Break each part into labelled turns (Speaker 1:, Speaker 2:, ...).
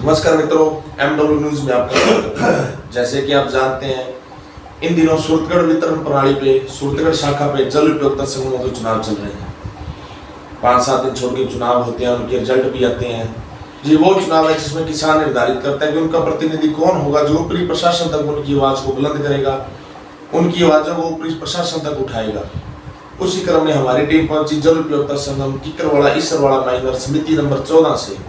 Speaker 1: नमस्कार मित्रों, MW news में आपका स्वागत है। जैसे कि आप जानते हैं, इन दिनों सूरतगढ़ वितरण प्रणाली पे सूरतगढ़ शाखा पे जल उपयोगिता समूहों के चुनाव चल रहे हैं। 5-7 दिन छोड़ के चुनाव होते हैं, उनके रिजल्ट भी आते हैं। ये वो चुनाव है जिसमें किसान निर्धारित करता है कि उनका प्रतिनिधि कौन होगा, जो ऊपरी प्रशासन तक उनकी आवाज को बुलंद करेगा, उनकी आवाजों को ऊपरी प्रशासन तक उठाएगा। उसी क्रम में हमारी टीम पहुंची जल उपयोगिता संगम किकरवाड़ा इसरवाड़ा माइनर समिति नंबर 14 से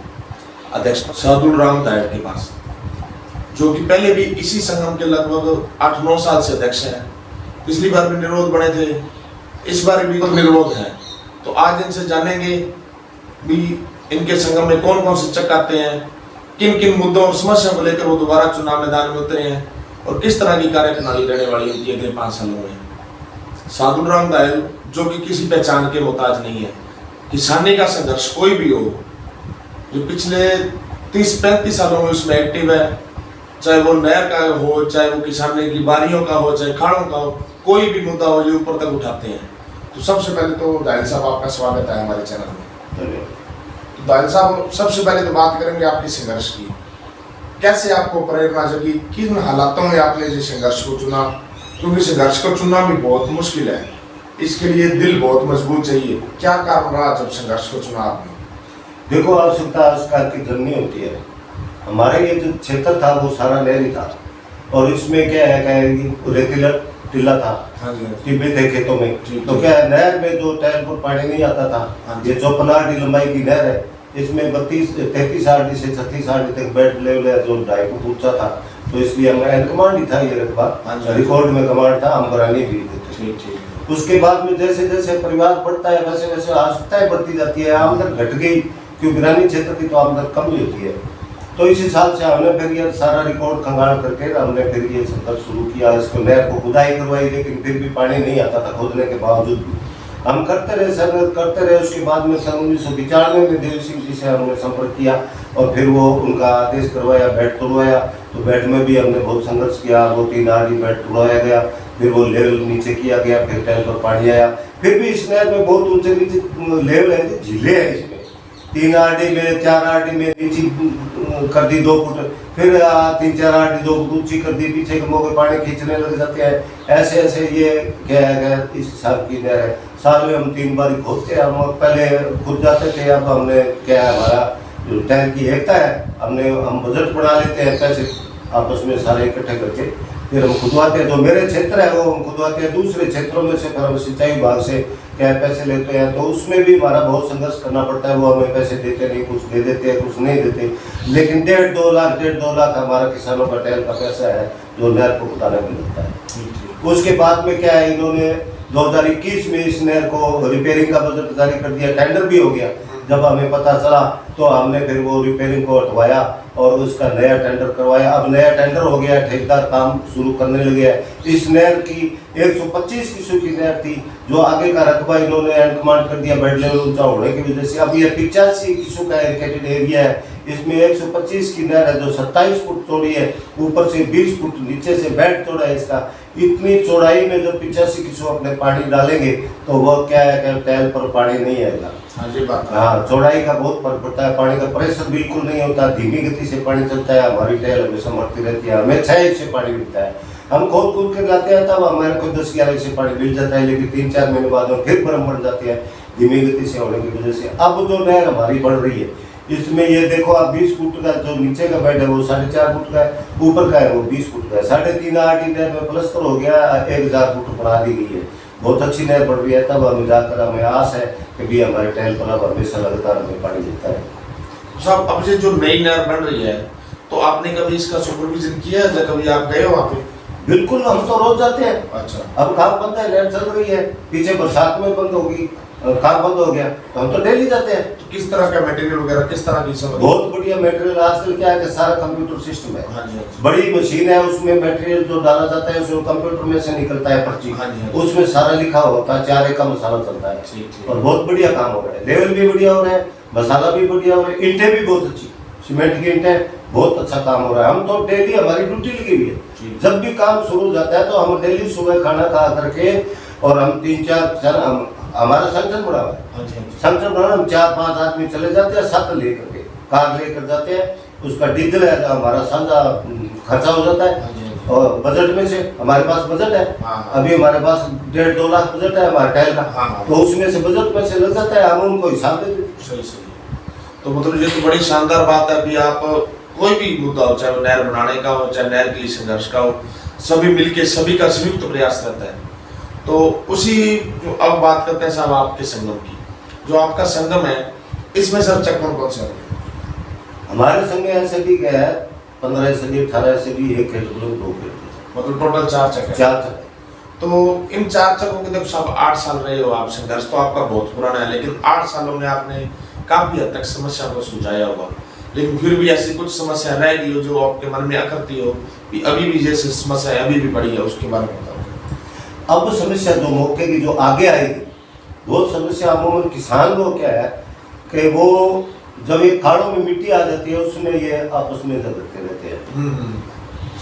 Speaker 1: अध्यक्ष सादुल राम दायर के पास, जो कि पहले भी इसी संगम के लगभग 8-9 साल से अध्यक्ष हैं। पिछली बार भी निरोध बने थे, इस बार भी निरोध है। तो आज इनसे जानेंगे भी इनके संगम में कौन कौन से चक आते हैं, किन किन मुद्दों और समस्याओं को लेकर वो दोबारा चुनाव मैदान में उतरे हैं और किस तरह की कार्यप्रणाली रहने वाली उनकी अगले 5 सालों में। सादुल राम दायर, जो कि किसी पहचान के मोहताज नहीं है, किसानी का संघर्ष कोई भी हो, जो पिछले 30-35 सालों में उसमें एक्टिव है, चाहे वो नहर का हो, चाहे वो किसानी की बारियों का हो, चाहे खाड़ों का हो, कोई भी मुद्दा हो, ये ऊपर तक उठाते हैं। तो सबसे पहले तो दायल साहब, आपका स्वागत है हमारे चैनल में। तो दायल साहब, सबसे पहले तो बात करेंगे आपके संघर्ष की। कैसे आपको प्रेरणा जगी, किन हालातों में आपने ये संघर्ष को चुना? क्योंकि संघर्ष को चुनना भी बहुत मुश्किल है, इसके लिए दिल बहुत मजबूत चाहिए। क्या कारण रहा जब संघर्ष को चुना आपने?
Speaker 2: देखो, आवश्यकता आविष्कार की जननी होती है। हमारे ये जो क्षेत्र था वो सारा नहरी था, और इसमें क्या है कि रेतीला टिल्ला था, टिब्बे थे खेतों में। तो क्या है, नहर में जो टाइम पर पानी नहीं आता था, ये 54 आरडी लंबाई की नहर है, इसमें 33 आरडी से 36 आरडी तक बेड लेवल है, जो 2.5 फुट ऊंचा था। तो इसलिए हमें कमांड ही था, ये रकबा रिकॉर्ड में कमांड था, हम बरानी भी थे। उसके बाद में जैसे जैसे परिवार बढ़ता है, वैसे वैसे आवश्यकताएं बढ़ती जाती है, आमदन घट गई, क्योंकि ग्रामीण क्षेत्र की तो आमदन कम ही होती है। तो इस हिसाब से हमने फिर ये सारा रिकॉर्ड खंगाल करके हमने फिर ये संघर्ष शुरू किया। इसको नहर को खुदाई करवाई, लेकिन फिर भी पानी नहीं आता था, खोदने के बावजूद भी हम करते रहे, संघर्ष करते रहे। उसके बाद में सन 1995 में देव सिंह जी से हमने संपर्क किया, और फिर वो उनका आदेश करवाया, बेड तोड़वाया। तो बेड में भी हमने बहुत संघर्ष किया, वो 3 आरडी बेड तोड़वाया गया, फिर वो लेवल नीचे किया गया, फिर टाइम पर पानी आया। फिर भी इस नहर में बहुत ऊंचे नीचे लेवल है, झीलें हैं इसमें, 3 आरडी में 4 आरडी में नीचे कर दी 2 फुट, फिर 3-4 आरडी 2 फुट ऊंची कर दी, पीछे के मौके पानी खींचने लग जाते हैं। ऐसे ऐसे ये क्या है, इस हिसाब की नहर है। साल में हम 3 बार खोदते हैं। हम पहले खुद जाते थे, अब हमने क्या है, हमारा जो टैंक की एकता है, हम बजट बना लेते हैं, पैसे आपस में सारे इकट्ठे करके फिर हम खुदवाते हैं। जो मेरे क्षेत्र है वो हम खुदवाते हैं, दूसरे क्षेत्रों में से हम सिंचाई विभाग से क्या पैसे लेते हैं। तो उसमें भी हमारा बहुत संघर्ष करना पड़ता है। वो हमें पैसे देते नहीं, कुछ दे देते हैं, कुछ नहीं देते। लेकिन 1.5 लाख हमारा किसानों का टैल का पैसा है, जो नहर को खुदाने में लगता है। उसके बाद में क्या है, इन्होंने 2021 में इस नहर को रिपेयरिंग का बजट जारी कर दिया, टेंडर भी हो गया। जब हमें पता चला तो हमने फिर वो रिपेयरिंग को हटवाया और उसका नया टेंडर करवाया। अब नया टेंडर हो गया, ठेकेदार काम शुरू करने लगे हैं। इस नहर की 125 किस्सों की नहर थी, जो आगे का रकबा इन्होंने एंड कमांड कर दिया बेड लेवल ऊंचा होने की वजह से। अब ये 85 किस्सों का इरिगेटेड एरिया है, इसमें 125 की नहर है, जो 27 फुट चौड़ी है, ऊपर से 20 फुट नीचे से बेड चौड़ा है इसका। इतनी चौड़ाई में जब 85 किस्सों अपने पानी डालेंगे तो वो क्या है, टैल पर पानी नहीं आएगा। हाँ, चौड़ाई का बहुत फर्क पड़ता है, पानी का प्रेशर बिल्कुल नहीं होता, धीमी गति से पानी चलता है। हमारी टैल हमेशा मरती रहती है, हमें 6 इंच से पानी मिलता है। हम खोद के लाते हैं, तब हमारे को 10-11 इंच से पानी मिल जाता है, लेकिन 3-4 महीने बाद हम फिर बर्म बढ़ जाते हैं, धीमी गति से होने की वजह से। अब जो नहर हमारी बढ़ रही है, इसमें ये देखो, आप 20 फुट का जो नीचे का बेड है वो 4.5 फुट का है, ऊपर का है वो 20 फुट का है। 3.5 आरडी नहर में प्लस्तर हो गया, 1000 फुट बना दी गई है, बहुत अच्छी नहर बढ़ रही है। तब हमें जाकर हमें आस है कि भी हमारे टैल पर अब हमेशा लगातार हमें पानी देता है।
Speaker 1: साहब, अब ये जो नई नहर बन रही है, तो आपने कभी इसका सुपरविजन किया है? जब कभी आप गए हो वहाँ पे?
Speaker 2: बिल्कुल, हम तो रोज जाते हैं।
Speaker 1: अच्छा,
Speaker 2: अब काम बंद है, नहर चल रही है, पीछे बरसात में बंद होगी, काम बंद हो गया, तो हम तो डेली जाते हैं।
Speaker 1: तो किस तरह का मटेरियल वगैरह, किस तरह की सब?
Speaker 2: बहुत बढ़िया मटेरियल। आजकल क्या है कि सारा कंप्यूटर सिस्टम है।
Speaker 1: हाँ जी,
Speaker 2: बड़ी मशीन है, उसमें मटेरियल जो डाला जाता है उसमें कंप्यूटर में से निकलता है पर्ची।
Speaker 1: हाँ जी,
Speaker 2: उसमें सारा लिखा होता है, 4A का मसाला चलता है, और बहुत बढ़िया काम हो रहा है। लेवल भी बढ़िया हो रहा है, मसाला भी बढ़िया हो रहा है, ईंटें भी बहुत अच्छी, सीमेंट की ईंटें, बहुत अच्छा काम हो रहा है। हम तो डेली, हमारी ड्यूटी लगी हुई है, जब भी काम शुरू हो जाता है तो हम डेली सुबह खाना खा करके, और हम 3-4 हमारा संगठन बड़ा हुआ है, संगठन बड़ा, हम 4-5 आदमी चले जाते हैं, 7 लेकर के कार लेकर जाते हैं। उसका डीजल है जो हमारा साझा खर्चा हो जाता है।
Speaker 1: हाँ जी, हाँ जी।
Speaker 2: और बजट में से हमारे पास बजट है,
Speaker 1: हाँ।
Speaker 2: अभी हमारे पास 1.5-2 लाख बजट है हमारे टाइल का।
Speaker 1: हाँ।
Speaker 2: तो उसमें से बजट में से लग जाता है, हम उनको हिसाब देते हैं।
Speaker 1: सही सही। तो मतलब ये तो बड़ी शानदार बात है कि आप कोई भी मुद्दा हो, चाहे वो नहर बनाने का हो, चाहे नहर के लिए संघर्ष का हो, सभी मिलके सभी का संयुक्त प्रयास रहता है। तो उसी जो अब बात करते हैं साहब आपके संगम की, जो आपका संगम है इसमें सब चक्कर कौन से आते हैं?
Speaker 2: हमारे संग में ऐसे भी गया है 15 से भी 18 से भी 1 खेत 2 खेत,
Speaker 1: मतलब टोटल 4 चक्कर।
Speaker 2: 4 चक्कर।
Speaker 1: तो इन 4 चक्करों के देखो साहब 8 साल रहे हो आप, संघर्ष तो आपका बहुत पुराना है, लेकिन 8 सालों में आपने काफी हद तक समस्या को सुलझाया होगा, लेकिन फिर भी ऐसी कुछ समस्या रह गई हो जो आपके मन में अकड़ती हो कि अभी भी जैसे समस्या अभी भी पड़ी है, उसके बारे में बताओ।
Speaker 2: अब समस्या जो मौके की जो आगे आएगी वो समस्या अमूमन किसान को क्या है कि वो जब ये खाड़ों में मिट्टी आ जाती है उसमें ये आपस में झगड़ते रहते हैं।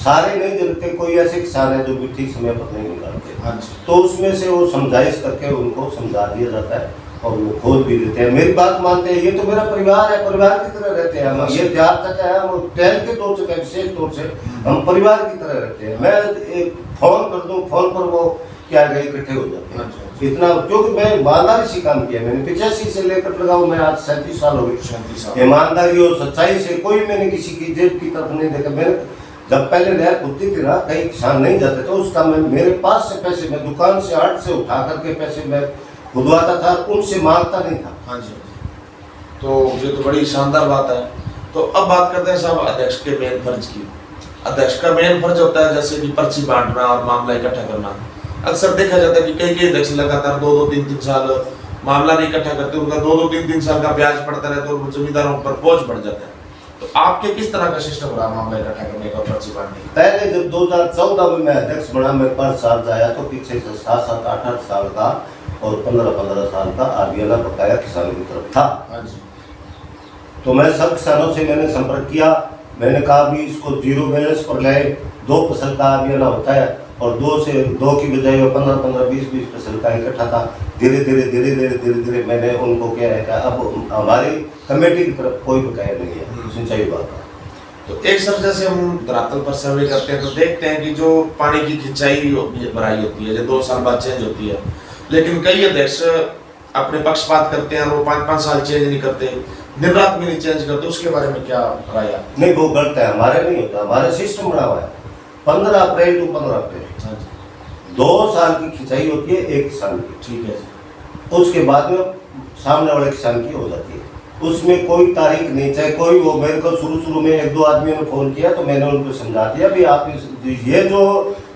Speaker 2: सारे नहीं झगड़ते, कोई ऐसे किसान है जो मिट्टी समय पर नहीं निकालते।
Speaker 1: हाँ जी।
Speaker 2: तो उसमें से वो समझाइश करके उनको समझा दिया जाता है और वो खोल भी देते हैं, मेरी बात मानते हैं। ये तो मेरा परिवार है, परिवार की तरह रहते हैं हम। ये 4 चक्कर है, हम टहल के तौर से विशेष तौर से हम परिवार की तरह रहते हैं। मैं एक फोन कर दूं, फोन पर वो क्या गए इकट्ठे हो जाते हैं। इतना, क्योंकि मैं ईमानदारी से काम किया, मैंने 85 से लेकर लगाऊं, मैं आज 37 साल हो गए। ईमानदारी और सच्चाई से कोई मैंने किसी की जेब की तरफ नहीं देखा। मैंने जब पहले नहर खुदती थी ना, कई किसान नहीं जाते थे, उसका मैं मेरे पास से पैसे मैं दुकान से आड़ से उठा करके पैसे मैं खुदवाता था, उनसे मांगता नहीं था।
Speaker 1: हाँ जी। तो ये तो बड़ी शानदार बात है। तो अब बात करते हैं साहब अध्यक्ष के मेन फर्ज की। अध्यक्ष का मेन फर्ज होता है जैसे कि पर्ची बांटना और मामला इकट्ठा करना। अक्सर देखा जाता है कि कई अध्यक्ष लगातार 2-3 साल मामला नहीं इकट्ठा करते, उनका 2-3 साल का ब्याज पड़ता रहता है और जमींदारों पर बोझ बढ़ जाता है। तो आपके किस तरह का सिस्टम रहा मामला इकट्ठा करने का, पर्ची बांटने का?
Speaker 2: पहले जब 2014 में मैं अध्यक्ष बना, मेरे पास चार्ज आया तो पीछे से 7-7, 8-8 साल का और 15-15 साल का आबियाना बकाया किसानों की तरफ था।
Speaker 1: हाँ जी।
Speaker 2: तो मैं सब किसानों से मैंने संपर्क किया, मैंने कहा भी इसको 0 बैलेंस पर लाए। 2 फसल का आबियाना होता है और 2 की बजाय 15-15, 20-20 फसल का इकट्ठा था। धीरे धीरे मैंने उनको क्या है कि अब हमारी कमेटी की तरफ कोई बकाया नहीं है, सिंचाई विभाग का।
Speaker 1: तो एक सर जैसे हम धरातल पर सर्वे करते हैं तो देखते हैं कि जो पानी की खिंचाई भराई होती है जो 2 साल बाद चेंज होती है, लेकिन कई अध्यक्ष अपने पक्षपात करते हैं और वो 5-5 साल चेंज नहीं करते, दिन रात में नहीं चेंज करते, उसके बारे में क्या राय है?
Speaker 2: नहीं, वो गलत है, हमारे नहीं होता। हमारा सिस्टम बना हुआ है 15 अप्रैल टू 15 अप्रैल 2 साल की खिंचाई होती है एक किसान की।
Speaker 1: ठीक है।
Speaker 2: उसके बाद में सामने वाले किसान की हो जाती है, उसमें कोई तारीख नहीं। चाहे कोई वो, मेरे को शुरू में 1-2 आदमियों ने फोन किया तो मैंने उनको समझा दिया भी आप ये जो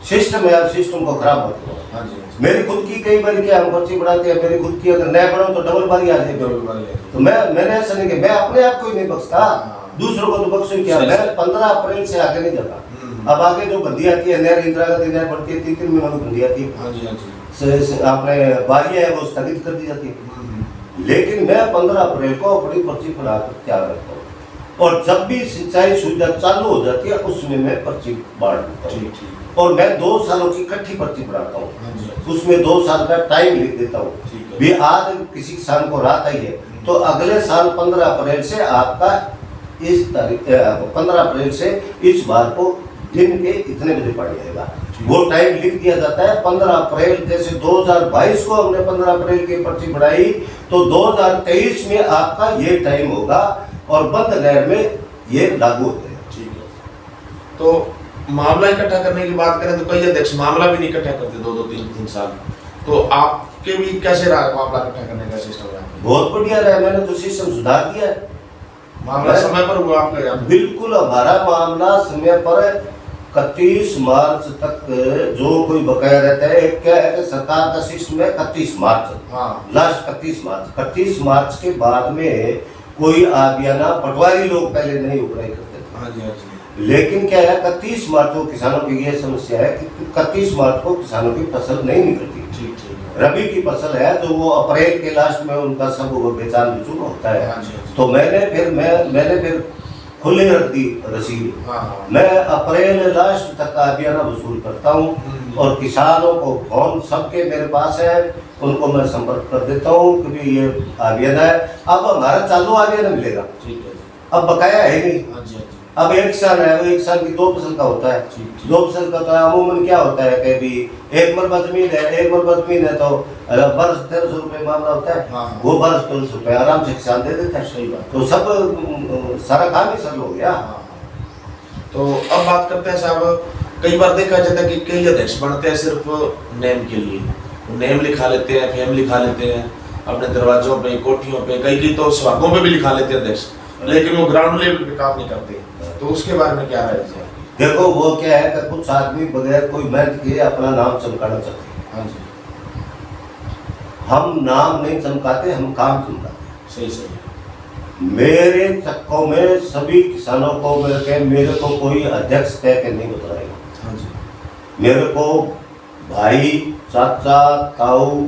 Speaker 2: सिस्टम है आप सिस्टम को खराब मत करो।
Speaker 1: हाँ जी।
Speaker 2: मेरी खुद की कई बार क्या हम पर्ची बढ़ाते हैं, मेरी खुद की अगर नया बढ़ाऊं तो डबल बारी आ जाएगी। तो मैंने ऐसा नहीं किया, मैं अपने आप को ही नहीं बख्शता, दूसरों को तो बख्शू क्या। मैं 15 अप्रैल से आगे नहीं जाता। अब आगे जो बंदी आती है नहर, इंदिरा गांधी नहर बढ़ती है, 3-3 महीनों की बंदी आती है।
Speaker 1: हाँ जी, हाँ जी।
Speaker 2: आपने बारियां है वो स्थगित कर दी जाती है। लेकिन मैं 15 अप्रैल को अपनी पर्ची बनाकर तैयार रखता हूँ और जब भी सिंचाई सुविधा चालू हो जाती है उसमें मैं पर्ची बांट देता हूँ। और मैं 2 सालों की इकट्ठी पर्ची बनाता हूँ, उसमें 2 साल का टाइम लिख देता हूँ भी आज किसी किसान को राहत आई है तो अगले साल 15 अप्रैल से आपका इस तारीख 15 अप्रैल से इस बार को दिन के इतने बजे पानी आएगा, वो टाइम लिख दिया जाता है। 15 अप्रैल जैसे 2022 को हमने 15 अप्रैल की पर्ची बढ़ाई तो 2023 में आपका ये टाइम होगा और बंद नहर में ये लागू हो जाएगा।
Speaker 1: ठीक है। तो मामला इकट्ठा करने की बात करें तो कई अध्यक्ष मामला भी नहीं इकट्ठा करते 2-3 साल, तो आपके भी कैसे रहा मामला इकट्ठा करने का सिस्टम?
Speaker 2: बहुत बढ़िया रहा, मैंने तो सिस्टम सुधार दिया है।
Speaker 1: मामला समय पर हुआ आपका यहाँ?
Speaker 2: बिल्कुल, हमारा मामला समय पर 31 मार्च तक जो कोई बकाया रहता है। क्या है कि सरकार का सिस्टम है 31 मार्च,
Speaker 1: हाँ,
Speaker 2: लास्ट 31 मार्च के बाद में कोई आबियाना पटवारी लोग पहले नहीं उगाई करते थे।
Speaker 1: हाँ जी, हाँ जी।
Speaker 2: लेकिन क्या है 31 मार्च को किसानों की ये समस्या है कि 31 मार्च को किसानों की फसल नहीं निकलती।
Speaker 1: ठीक।
Speaker 2: रबी की फसल है तो वो अप्रैल के लास्ट में उनका सब बेचान बिचून होता है।
Speaker 1: हाँ जी।
Speaker 2: तो मैंने फिर खुले रख दी रसीद।
Speaker 1: हाँ।
Speaker 2: मैं अप्रैल लास्ट तक आबियाना वसूल करता हूँ और किसानों को फोन सबके मेरे पास है, उनको मैं संपर्क कर देता हूँ कि भी ये आबियाना है। अब हमारा चालू आबियाना मिलेगा,
Speaker 1: ठीक है।
Speaker 2: अब बकाया है नहीं।
Speaker 1: हाँ जी, हाँ जी।
Speaker 2: अब एक साल है, वो एक साल की 2 फसल का होता है। 2 फसल का तो अमूमन क्या होता है कि भी एक मरबा जमीन है, एक मरबा जमीन है तो बरस 1300 रुपये मामला होता है।
Speaker 1: हाँ।
Speaker 2: वो बरस 1300 रुपये आराम से किसान दे देता है।
Speaker 1: सही बात।
Speaker 2: तो सब सारा काम ही सरल हो गया।
Speaker 1: हाँ। तो अब बात करते हैं साहब, कई बार देखा जाता है कि कई अध्यक्ष बनते हैं सिर्फ नेम के लिए, नेम लिखा लेते हैं, फेम लिखा लेते हैं अपने दरवाजों पे, कोठियों पे, कई तो सुहागों पे भी लिखा लेते हैं अध्यक्ष, लेकिन वो ग्राउंड लेवल पे काम नहीं करते। तो उसके बारे में क्या राय है?
Speaker 2: देखो वो क्या है कि कुछ आदमी बगैर कोई मेहनत किए अपना नाम चमकाना चाहते हैं।
Speaker 1: हाँ जी।
Speaker 2: हम नाम नहीं चमकाते, हम काम चमकाते हैं।
Speaker 1: सही सही।
Speaker 2: मेरे चक्कों में सभी किसानों को मिलकर मेरे को कोई अध्यक्ष कह के नहीं बताएगा।
Speaker 1: हाँ जी।
Speaker 2: मेरे को भाई, चाचा, ताऊ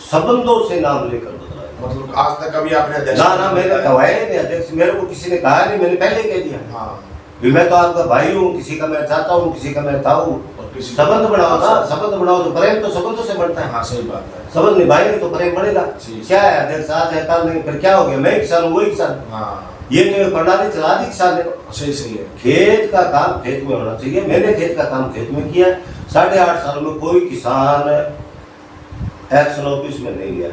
Speaker 2: संबंधों से नाम लेकर बताएगा।
Speaker 1: मतलब आज तक कभी आपने अध्यक्ष
Speaker 2: ना मैंने कहवाया नहीं अध्यक्ष, मेरे को किसी ने कहा नहीं, मैंने पहले कह दिया।
Speaker 1: हाँ।
Speaker 2: मैं तो आपका भाई हूँ, किसी का मैं चाचा हूँ, किसी का मैं ताऊ। संबंध बनाओ ना, संबंध बनाओ तो प्रेम तो संबंधों से बढ़ता है।
Speaker 1: हाँ सही बात है।
Speaker 2: संबंध निभाएंगे तो प्रेम बढ़ेगा। क्या है अध्यक्ष आज है कल नहीं, फिर क्या हो गया, मैं किसान हूँ वही किसान।
Speaker 1: हाँ।
Speaker 2: ये तो एक प्रणाली चला दी किसान ने।
Speaker 1: सही सही है।
Speaker 2: खेत का काम खेत में होना चाहिए। मैंने खेत का काम खेत में किया। 8.5 सालों में कोई किसान एक्शन ऑफिस में नहीं गया।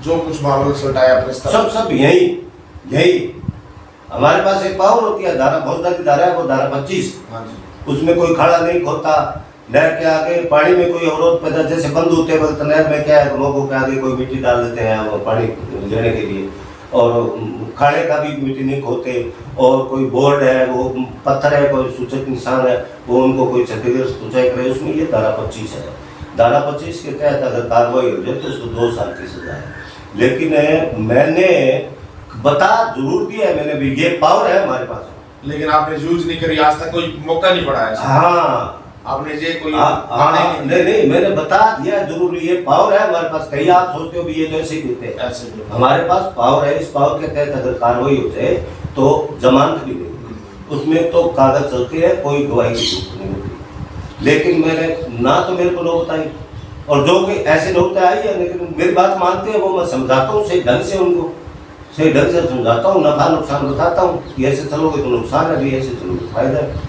Speaker 1: जो कुछ मामला सुलटाया अपने स्तर
Speaker 2: सब यही हमारे पास एक पावर होती है, धारा फौजदारी धारा है, वो धारा 25।
Speaker 1: हाँ जी।
Speaker 2: उसमें कोई खड़ा नहीं खोता। नहर के आगे पानी में कोई अवरोध पैदा, जैसे बंद होते वक्त नहर में क्या है, लोगों के आगे कोई मिट्टी डाल देते हैं वो पानी लेने के लिए, और खाड़े का भी मिट्टी नहीं खोते, और कोई बोर्ड है वो पत्थर है, कोई सूचक निशान है, वो उनको कोई क्षतिग्रस्त ऊंचाई करे, उसमें ये धारा 25 है। धारा 25 के तहत अगर कार्रवाई हो जाए तो उसको 2 साल की सजा है। लेकिन मैंने बता जरूर दिया है, मैंने भी ये पावर है हमारे पास,
Speaker 1: लेकिन आपने यूज नहीं करी, आज तक कोई मौका नहीं पड़ा है।
Speaker 2: हाँ
Speaker 1: आपने ये कोई
Speaker 2: नहीं मैंने बता दिया जरूर, ये पावर है हमारे पास। कहीं आप सोचते हो भी ये तो ऐसे ही देते हैं,
Speaker 1: ऐसे भी
Speaker 2: हमारे पास पावर है। इस पावर के तहत अगर कार्रवाई हो जाए तो जमानत भी नहीं, उसमें तो कागज चलते हैं, कोई गवाही की जरूरत नहीं होती। लेकिन मैंने ना तो मेरे को लोग बताई, और जो कि ऐसे लोग तो आई है लेकिन मेरी बात मानते हैं, वो मैं समझाता हूँ सही ढंग से, उनको सही ढंग से समझाता हूँ, नफा नुकसान बताता हूँ कि ऐसे चलोगे तो नुकसान है, भी ऐसे चलोगे फायदा है।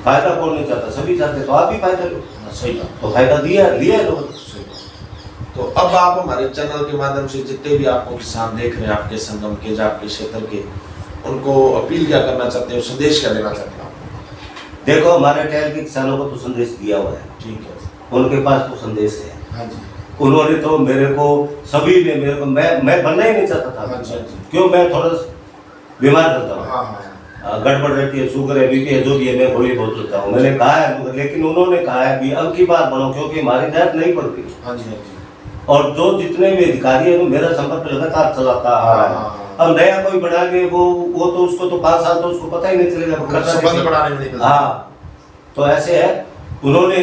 Speaker 2: फायदा कौन नहीं चाहता, सभी चाहते, तो आप भी फायदा लो।
Speaker 1: सही बात।
Speaker 2: तो फायदा लिया लोगों ने।
Speaker 1: तो अब आप हमारे चैनल के माध्यम से जितने भी आपको किसान देख रहे हैं, आपके संगम के, आपके क्षेत्र के, उनको अपील क्या करना चाहते हैं, संदेश क्या देना चाहते हैं आप?
Speaker 2: देखो हमारे टहल के किसानों को तो संदेश दिया हुआ है,
Speaker 1: ठीक है,
Speaker 2: उनके पास तो संदेश है।
Speaker 1: हाँ जी।
Speaker 2: उन्होंने तो मेरे को, सभी ने मेरे को, मैं बनना ही नहीं चाहता था।
Speaker 1: हाँ जी, हाँ जी।
Speaker 2: क्यों, मैं थोड़ा बीमार रहता हूँ,
Speaker 1: हाँ हाँ।
Speaker 2: गड़बड़ रहती है, शुगर है, बीपी है, जो भी है, मैं गोली बहुत लेता हूँ। मैंने कहा है, लेकिन उन्होंने कहा है कि अब की बार बनो, क्योंकि हमारी जात नहीं पड़ती।
Speaker 1: हाँ जी, हाँ जी।
Speaker 2: और जो जितने भी अधिकारी है वो मेरा संपर्क लगातार चलाता है। अब नया कोई बना के वो तो उसको तो 5 साल तो उसको पता ही नहीं चलेगा,
Speaker 1: संबंध बढ़ाने में निकल।
Speaker 2: हाँ, तो ऐसे है। उन्होंने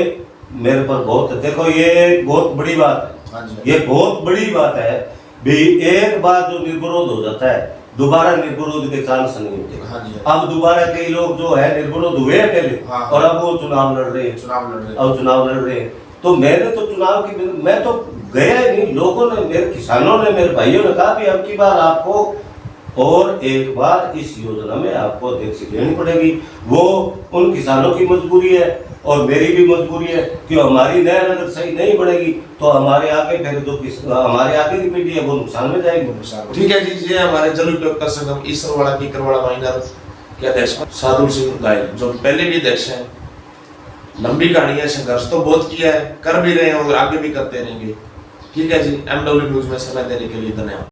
Speaker 2: मेरे पर बहुत, देखो ये बहुत बड़ी बात है।
Speaker 1: हाँ जी।
Speaker 2: ये बहुत बड़ी बात है भी, एक बार जो निर्विरोध हो जाता है दोबारा निर्विरोध के चांस नहीं होते।
Speaker 1: हाँ जी।
Speaker 2: अब दोबारा कई लोग जो है निर्विरोध हुए पहले,
Speaker 1: हाँ।
Speaker 2: और अब वो चुनाव लड़ रहे हैं, अब चुनाव लड़ रहे हैं। तो मैंने तो चुनाव की, मैं तो गया ही नहीं। लोगों ने, मेरे किसानों ने, मेरे भाइयों ने कहा भी अब की बार आपको और एक बार इस योजना में आपको अध्यक्ष लेनी पड़ेगी। वो उन किसानों की मजबूरी है और मेरी भी मजबूरी है कि हमारी नहर अगर सही नहीं बढ़ेगी तो हमारे आगे फिर जो हमारे आगे की पीढ़ी है वो नुकसान में जाएगी।
Speaker 1: ठीक है जी। ये हमारे जल उपयोगिता संगम ईसरवाड़ा की करवाड़ा माइनर के अध्यक्ष साधु सिंह गायल, जो पहले भी अध्यक्ष हैं। लंबी कहानी है, संघर्ष तो बहुत किया है, कर भी रहे हैं और आगे भी करते रहेंगे। ठीक है जी। MW न्यूज में समय देने के लिए धन्यवाद।